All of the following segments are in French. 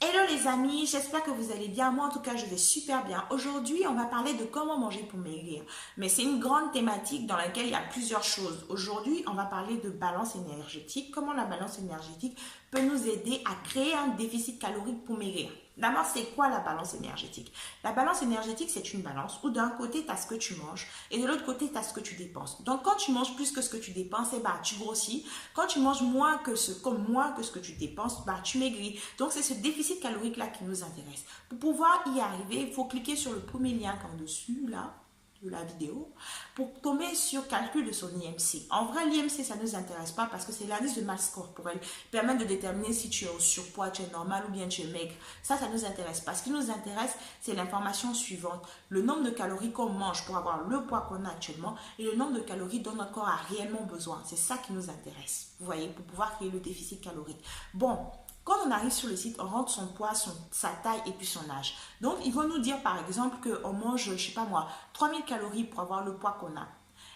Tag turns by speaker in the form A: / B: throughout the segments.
A: Hello les amis, j'espère que vous allez bien. Moi en tout cas je vais super bien. Aujourd'hui on va parler de comment manger pour maigrir. Mais c'est une grande thématique dans laquelle il y a plusieurs choses. Aujourd'hui on va parler de balance énergétique. Comment la balance énergétique peut nous aider à créer un déficit calorique pour maigrir. D'abord c'est quoi la balance énergétique? La balance énergétique c'est une balance où d'un côté tu as ce que tu manges et de l'autre côté tu as ce que tu dépenses. Donc quand tu manges plus que ce que tu dépenses, eh ben, tu grossis. Quand tu manges moins que ce que tu dépenses, bah, tu maigris. Donc c'est ce déficit calorique là qui nous intéresse. Pour pouvoir y arriver, il faut cliquer sur le premier lien en dessus là de la vidéo pour tomber sur calcul de son IMC. En vrai, l'IMC, ça ne nous intéresse pas parce que c'est l'indice de masse corporelle qui permet de déterminer si tu es au surpoids, tu es normal ou bien tu es maigre. Ça nous intéresse pas. Ce qui nous intéresse, c'est l'information suivante. Le nombre de calories qu'on mange pour avoir le poids qu'on a actuellement et le nombre de calories dont notre corps a réellement besoin. C'est ça qui nous intéresse, vous voyez, pour pouvoir créer le déficit calorique. Bon, quand on arrive sur le site, on rentre son poids, sa taille et puis son âge. Donc, ils vont nous dire par exemple qu'on mange, je sais pas moi, 3000 calories pour avoir le poids qu'on a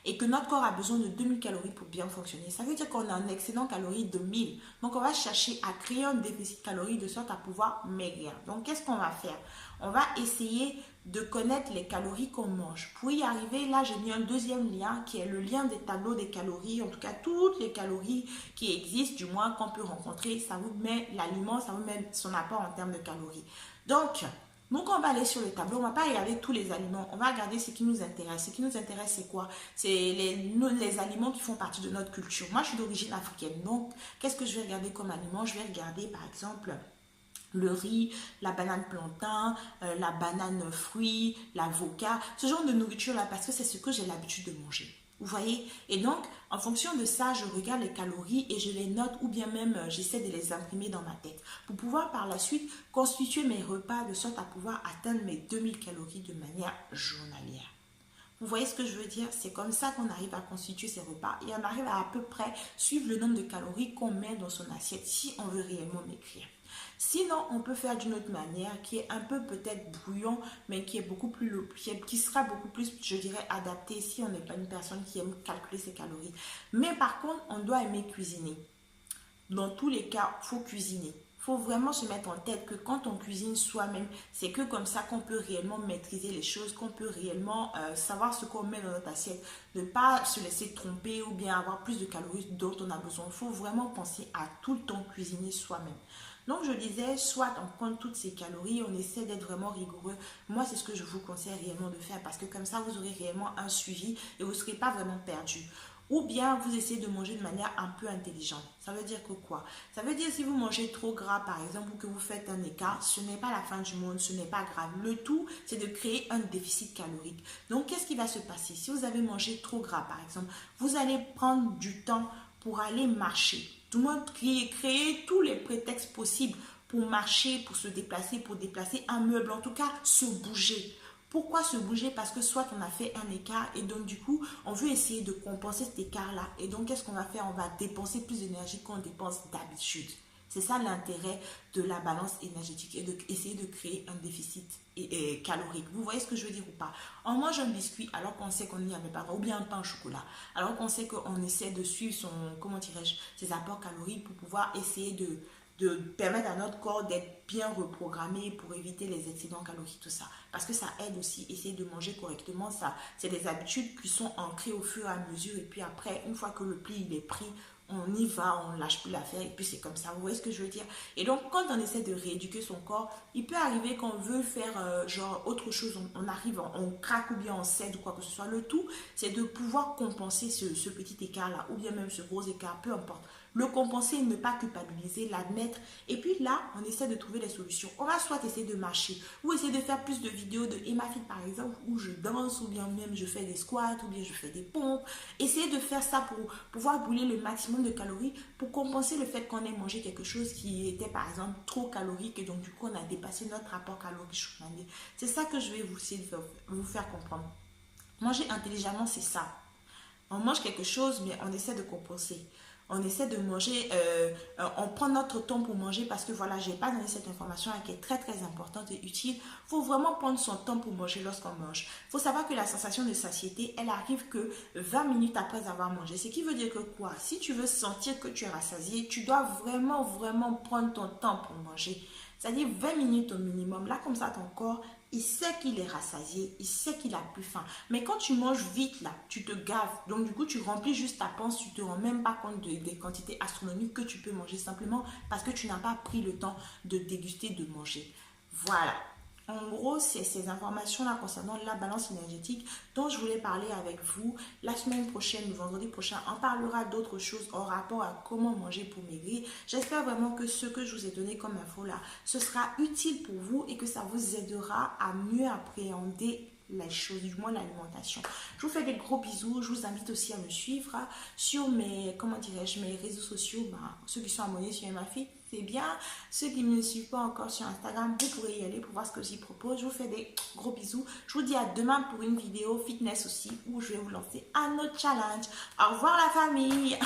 A: et que notre corps a besoin de 2000 calories pour bien fonctionner. Ça veut dire qu'on a un excédent calorique de 1000. Donc, on va chercher à créer un déficit calorique de sorte à pouvoir maigrir. Donc, qu'est-ce qu'on va faire? On va essayer de connaître les calories qu'on mange. Pour y arriver, là, j'ai mis un deuxième lien qui est le lien des tableaux des calories. En tout cas, toutes les calories qui existent, du moins qu'on peut rencontrer, ça vous met l'aliment, ça vous met son apport en termes de calories. Donc, on va aller sur le tableau, on ne va pas regarder tous les aliments, on va regarder ce qui nous intéresse. Ce qui nous intéresse, c'est quoi? C'est les aliments qui font partie de notre culture. Moi, je suis d'origine africaine, donc qu'est-ce que je vais regarder comme aliment? Je vais regarder, par exemple, le riz, la banane plantain, la banane fruit, l'avocat, ce genre de nourriture-là, parce que c'est ce que j'ai l'habitude de manger. Vous voyez? Et donc, en fonction de ça, je regarde les calories et je les note ou bien même j'essaie de les imprimer dans ma tête pour pouvoir par la suite constituer mes repas de sorte à pouvoir atteindre mes 2000 calories de manière journalière. Vous voyez ce que je veux dire? C'est comme ça qu'on arrive à constituer ses repas et on arrive à peu près suivre le nombre de calories qu'on met dans son assiette si on veut réellement maigrir. Sinon, on peut faire d'une autre manière qui est un peu peut-être brouillon, mais qui est beaucoup plus, qui sera beaucoup plus, je dirais, adapté si on n'est pas une personne qui aime calculer ses calories. Mais par contre, on doit aimer cuisiner. Dans tous les cas, il faut cuisiner. Il faut vraiment se mettre en tête que quand on cuisine soi-même, c'est que comme ça qu'on peut réellement maîtriser les choses, qu'on peut réellement savoir ce qu'on met dans notre assiette, ne pas se laisser tromper ou bien avoir plus de calories dont on a besoin. Il faut vraiment penser à tout le temps cuisiner soi-même. Donc je disais, soit on compte toutes ces calories, on essaie d'être vraiment rigoureux. Moi, c'est ce que je vous conseille réellement de faire parce que comme ça, vous aurez réellement un suivi et vous ne serez pas vraiment perdu. Ou bien vous essayez de manger de manière un peu intelligente. Ça veut dire que quoi? Ça veut dire si vous mangez trop gras par exemple ou que vous faites un écart, ce n'est pas la fin du monde, ce n'est pas grave. Le tout, c'est de créer un déficit calorique. Donc qu'est-ce qui va se passer? Si vous avez mangé trop gras par exemple, vous allez prendre du temps pour aller marcher. Tout le monde créer tous les prétextes possibles pour marcher, pour se déplacer, pour déplacer un meuble, en tout cas se bouger. Pourquoi se bouger? Parce que soit on a fait un écart et donc du coup, on veut essayer de compenser cet écart-là. Et donc, qu'est-ce qu'on va faire? On va dépenser plus d'énergie qu'on dépense d'habitude. C'est ça l'intérêt de la balance énergétique et d'essayer de créer un déficit calorique. Vous voyez ce que je veux dire ou pas? On mange un biscuit alors qu'on sait qu'on n'y avait pas, ou bien un pain au chocolat, alors qu'on sait qu'on essaie de suivre son, comment dirais-je, ses apports caloriques pour pouvoir essayer de permettre à notre corps d'être bien reprogrammé pour éviter les excédents caloriques, tout ça. Parce que ça aide aussi, essayer de manger correctement, ça, c'est des habitudes qui sont ancrées au fur et à mesure. Et puis après, une fois que le pli il est pris, on y va, on lâche plus l'affaire et puis c'est comme ça. Vous voyez ce que je veux dire? Et donc, quand on essaie de rééduquer son corps, il peut arriver qu'on veut faire genre autre chose, on arrive, on craque ou bien on cède ou quoi que ce soit. Le tout, c'est de pouvoir compenser ce petit écart-là ou bien même ce gros écart, peu importe. Le compenser, ne pas culpabiliser, l'admettre. Et puis là, on essaie de trouver des solutions. On va soit essayer de marcher ou essayer de faire plus de vidéos de Emma Fit par exemple, où je danse ou bien même je fais des squats ou bien je fais des pompes. Essayer de faire ça pour pouvoir brûler le maximum de calories pour compenser le fait qu'on ait mangé quelque chose qui était par exemple trop calorique et donc du coup on a dépassé notre rapport calorique journalier. C'est ça que je vais essayer de vous faire comprendre. Manger intelligemment, c'est ça. On mange quelque chose, mais on essaie de compenser. On essaie de manger, on prend notre temps pour manger parce que voilà, je n'ai pas donné cette information qui est très très importante et utile. Il faut vraiment prendre son temps pour manger lorsqu'on mange. Il faut savoir que la sensation de satiété, elle arrive que 20 minutes après avoir mangé. Ce qui veut dire que quoi? Si tu veux sentir que tu es rassasié, tu dois vraiment vraiment prendre ton temps pour manger. C'est-à-dire 20 minutes au minimum. Là, comme ça, ton corps, il sait qu'il est rassasié, il sait qu'il a plus faim. Mais quand tu manges vite, là, tu te gaves. Donc, du coup, tu remplis juste ta panse, tu te rends même pas compte des quantités astronomiques que tu peux manger simplement parce que tu n'as pas pris le temps de déguster, de manger. Voilà. En gros, c'est ces informations-là concernant la balance énergétique dont je voulais parler avec vous. La semaine prochaine, le vendredi prochain, on parlera d'autres choses en rapport à comment manger pour maigrir. J'espère vraiment que ce que je vous ai donné comme info là, ce sera utile pour vous et que ça vous aidera à mieux appréhender les choses, du moins l'alimentation. Je vous fais des gros bisous. Je vous invite aussi à me suivre sur mes, comment dirais-je, mes réseaux sociaux. Ceux qui sont abonnés sur ma fille, c'est bien. Ceux qui ne me suivent pas encore sur Instagram, vous pourrez y aller pour voir ce que j'y propose. Je vous fais des gros bisous. Je vous dis à demain pour une vidéo fitness aussi où je vais vous lancer un autre challenge. Au revoir la famille.